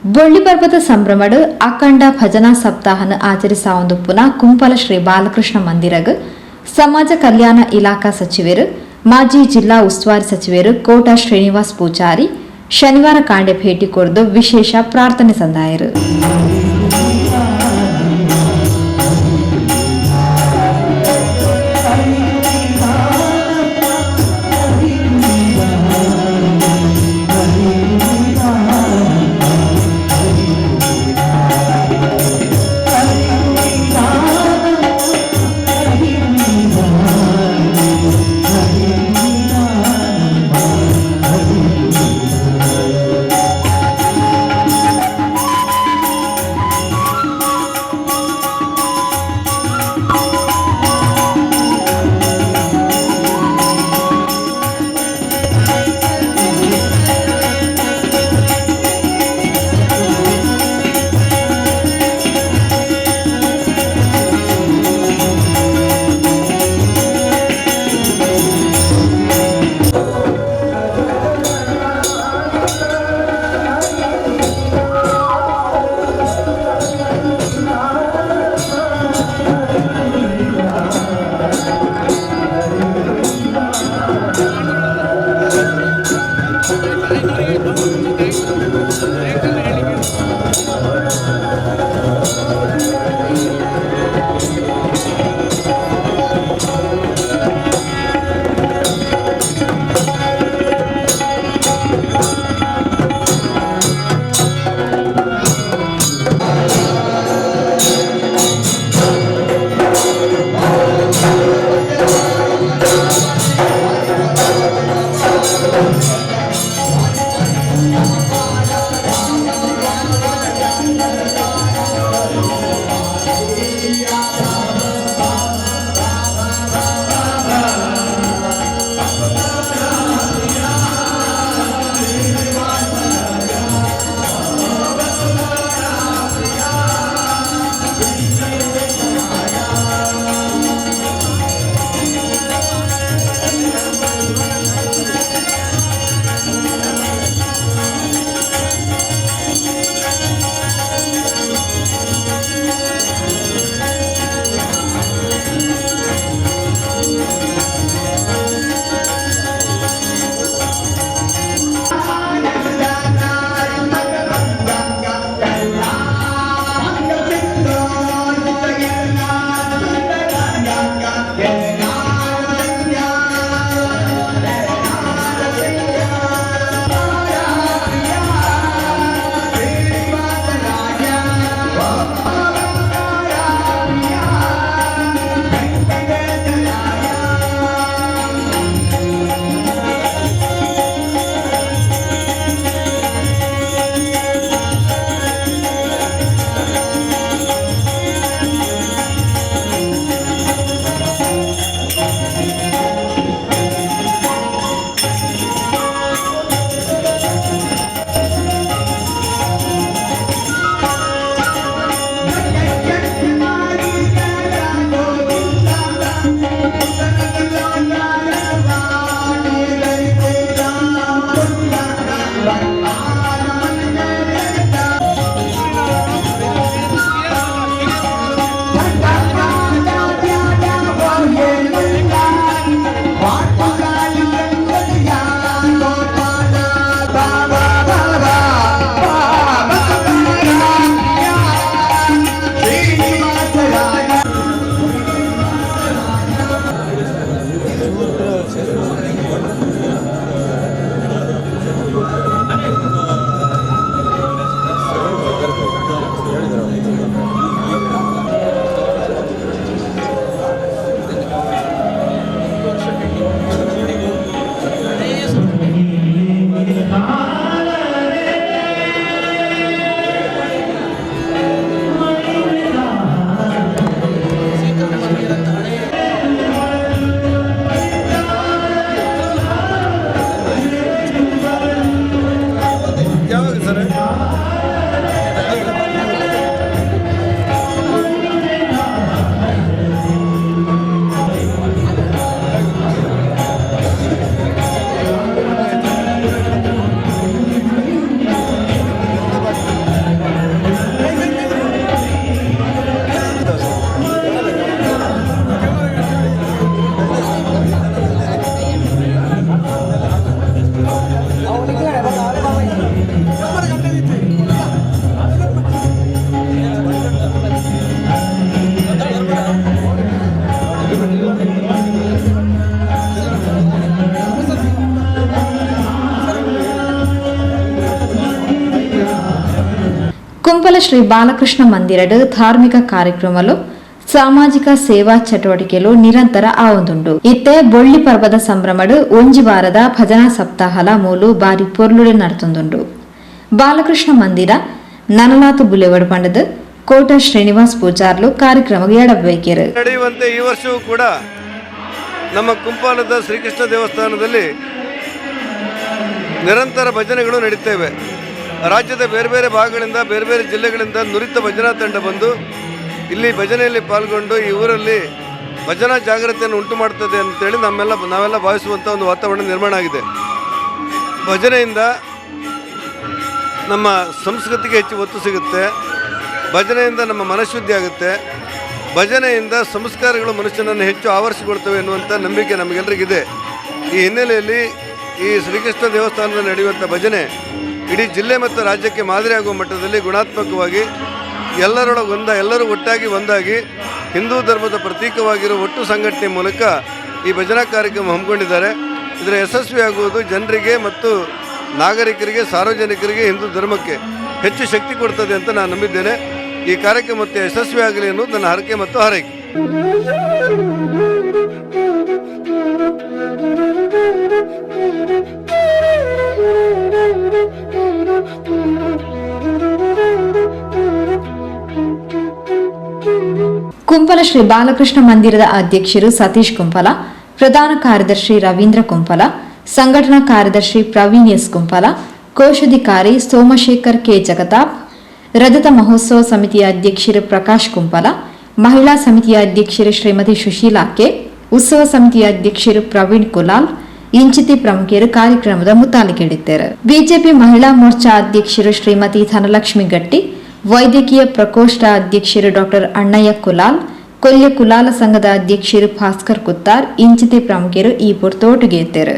ಬೊಳ್ಳಿಬರ್ಬದ ಸಂಭ್ರಮಡ್ ಅಖಂಡ ಭಜನಾ ಸಪ್ತಾಹನ ಆಚರಿಸಾವುದುಪ್ಪುನ ಕುಂಪಲ ಶ್ರೀ ಬಾಲಕೃಷ್ಣ ಮಂದಿರಗ್ ಸಮಾಜ ಕಲ್ಯಾಣ ಇಲಾಖಾ ಸಚಿವರು ಮಾಜಿ ಜಿಲ್ಲಾ ಉಸ್ತುವಾರಿ ಸಚಿವರು ಕೋಟ ಶ್ರೀನಿವಾಸ್ ಪೂಜಾರಿ ಶನಿವಾರ ಕಾಂಡೆ ಭೇಟಿ ಕೊರೆದು ವಿಶೇಷ ಪ್ರಾರ್ಥನೆ ಸಂದಾಯರು. ಕುಂಪಲ ಶ್ರೀ ಬಾಲಕೃಷ್ಣ ಮಂದಿರಡು ಧಾರ್ಮಿಕ ಕಾರ್ಯಕ್ರಮಲು ಸಾಮಾಜಿಕ ಸೇವಾ ಚಟುವಟಿಕೆಲು ನಿರಂತರ ಆವೊಂದುಂಡು. ಇತ್ತೆ ಬೊಳ್ಳಿ ಪರ್ವದ ಸಂಭ್ರಮಡು ಒಂಜಿ ವಾರದ ಭಜನಾ ಸಪ್ತಾಹಲ ಮೂಲು ಬಾರಿ ಪೊರ್ಲುಡೆ ನಡತೊಂದುಂಡು. ಬಾಲಕೃಷ್ಣ ಮಂದಿರ ನನಲಾತು ಬುಲೆವಡ್ ಪಂಡದು ಕೋಟ ಶ್ರೀನಿವಾಸ್ ಪೂಜಾರ್ಲು ಕಾರ್ಯಕ್ರಮಕ್ಕೆ ಎಡಬೇಕೆರು. ನಡೆಯುವಂತೆ ಈ ವರ್ಷವೂ ಕೂಡ ನಮ್ಮ ಕುಂಪಾಲದ ಶ್ರೀಕೃಷ್ಣ ದೇವಸ್ಥಾನದಲ್ಲಿ ನಿರಂತರ ಭಜನೆಗಳು ನಡೀತೇವೆ. ರಾಜ್ಯದ ಬೇರೆ ಬೇರೆ ಭಾಗಗಳಿಂದ ಬೇರೆ ಬೇರೆ ಜಿಲ್ಲೆಗಳಿಂದ ನುರಿತ ಭಜನಾ ತಂಡ ಬಂದು ಇಲ್ಲಿ ಭಜನೆಯಲ್ಲಿ ಪಾಲ್ಗೊಂಡು ಈ ಊರಲ್ಲಿ ಭಜನಾ ಜಾಗೃತಿಯನ್ನು ಉಂಟು ಮಾಡ್ತದೆ ಅಂತೇಳಿ ನಾವೆಲ್ಲ ಭಾವಿಸುವಂಥ ಒಂದು ವಾತಾವರಣ ನಿರ್ಮಾಣ ಆಗಿದೆ. ಭಜನೆಯಿಂದ ನಮ್ಮ ಸಂಸ್ಕೃತಿಗೆ ಹೆಚ್ಚು ಒತ್ತು ಸಿಗುತ್ತೆ. ಭಜನೆಯಿಂದ ನಮ್ಮ ಮನಃಶುದ್ಧಿ ಆಗುತ್ತೆ. ಭಜನೆಯಿಂದ ಸಂಸ್ಕಾರಗಳು ಮನುಷ್ಯನನ್ನು ಹೆಚ್ಚು ಆವರಿಸಿಕೊಳ್ತವೆ ಎನ್ನುವಂಥ ನಂಬಿಕೆ ನಮಗೆಲ್ಲರಿಗಿದೆ. ಈ ಹಿನ್ನೆಲೆಯಲ್ಲಿ ಈ ಶ್ರೀಕೃಷ್ಣ ದೇವಸ್ಥಾನದಲ್ಲಿ ನಡೆಯುವಂಥ ಭಜನೆ ಇಡೀ ಜಿಲ್ಲೆ ಮತ್ತು ರಾಜ್ಯಕ್ಕೆ ಮಾದರಿಯಾಗುವ ಮಟ್ಟದಲ್ಲಿ ಗುಣಾತ್ಮಕವಾಗಿ ಎಲ್ಲರೂ ಒಟ್ಟಾಗಿ ಒಂದಾಗಿ ಹಿಂದೂ ಧರ್ಮದ ಪ್ರತೀಕವಾಗಿರುವ ಒಟ್ಟು ಸಂಘಟನೆ ಮೂಲಕ ಈ ಭಜನಾ ಕಾರ್ಯಕ್ರಮ ಹಮ್ಮಿಕೊಂಡಿದ್ದಾರೆ. ಇದರ ಯಶಸ್ವಿಯಾಗುವುದು ಜನರಿಗೆ ಮತ್ತು ನಾಗರಿಕರಿಗೆ, ಸಾರ್ವಜನಿಕರಿಗೆ, ಹಿಂದೂ ಧರ್ಮಕ್ಕೆ ಹೆಚ್ಚು ಶಕ್ತಿ ಕೊಡ್ತದೆ ಅಂತ ನಾನು ನಂಬಿದ್ದೇನೆ. ಈ ಕಾರ್ಯಕ್ರಮ ಮತ್ತೆ ಯಶಸ್ವಿಯಾಗಲಿ ಅನ್ನೋದು ನನ್ನ ಹರಕೆ ಮತ್ತು ಹಾರೈಕೆ. ಕುಂಪಲ ಶ್ರೀ ಬಾಲಕೃಷ್ಣ ಮಂದಿರದ ಅಧ್ಯಕ್ಷರು ಸತೀಶ್ ಕುಂಪಲ, ಪ್ರಧಾನ ಕಾರ್ಯದರ್ಶಿ ರವೀಂದ್ರ ಕುಂಪಲ, ಸಂಘಟನಾ ಕಾರ್ಯದರ್ಶಿ ಪ್ರವೀಣ್ ಎಸ್ ಕುಂಪಲ, ಕೋಶಾಧಿಕಾರಿ ಸೋಮಶೇಖರ್ ಕೆ ಜಗತಾಪ್, ರಜತ ಮಹೋತ್ಸವ ಸಮಿತಿಯ ಅಧ್ಯಕ್ಷರು ಪ್ರಕಾಶ್ ಕುಂಪಲ, ಮಹಿಳಾ ಸಮಿತಿಯ ಅಧ್ಯಕ್ಷರು ಶ್ರೀಮತಿ ಸುಶೀಲಾ ಕೆ, ಉತ್ಸವ ಸಮಿತಿಯ ಅಧ್ಯಕ್ಷರು ಪ್ರವೀಣ್ ಕುಲಾಲ್, ಇಂಚಿತಿ ಪ್ರಮುಖರು ಕಾರ್ಯಕ್ರಮದ ಮುತಾಲಿಕೆಡಿದ್ದಾರೆ. ಬಿಜೆಪಿ ಮಹಿಳಾ ಮೋರ್ಚಾ ಅಧ್ಯಕ್ಷರು ಶ್ರೀಮತಿ ಧನಲಕ್ಷ್ಮಿ ಗಟ್ಟಿ, ವೈದ್ಯಕೀಯ ಪ್ರಕೋಷ್ಠ ಅಧ್ಯಕ್ಷರು ಡಾಕ್ಟರ್ ಅಣ್ಣಯ್ಯ ಕುಲಾಲ್, ಕೊಲ್ಯ ಕುಲಾಲ ಸಂಘದ ಅಧ್ಯಕ್ಷರು ಭಾಸ್ಕರ್ ಕುತ್ತಾರ್, ಇಂಚಿತಿ ಪ್ರಮುಖರು ಈ ಪೊರ್ತೋಟುಗೆ ಎತ್ತರು.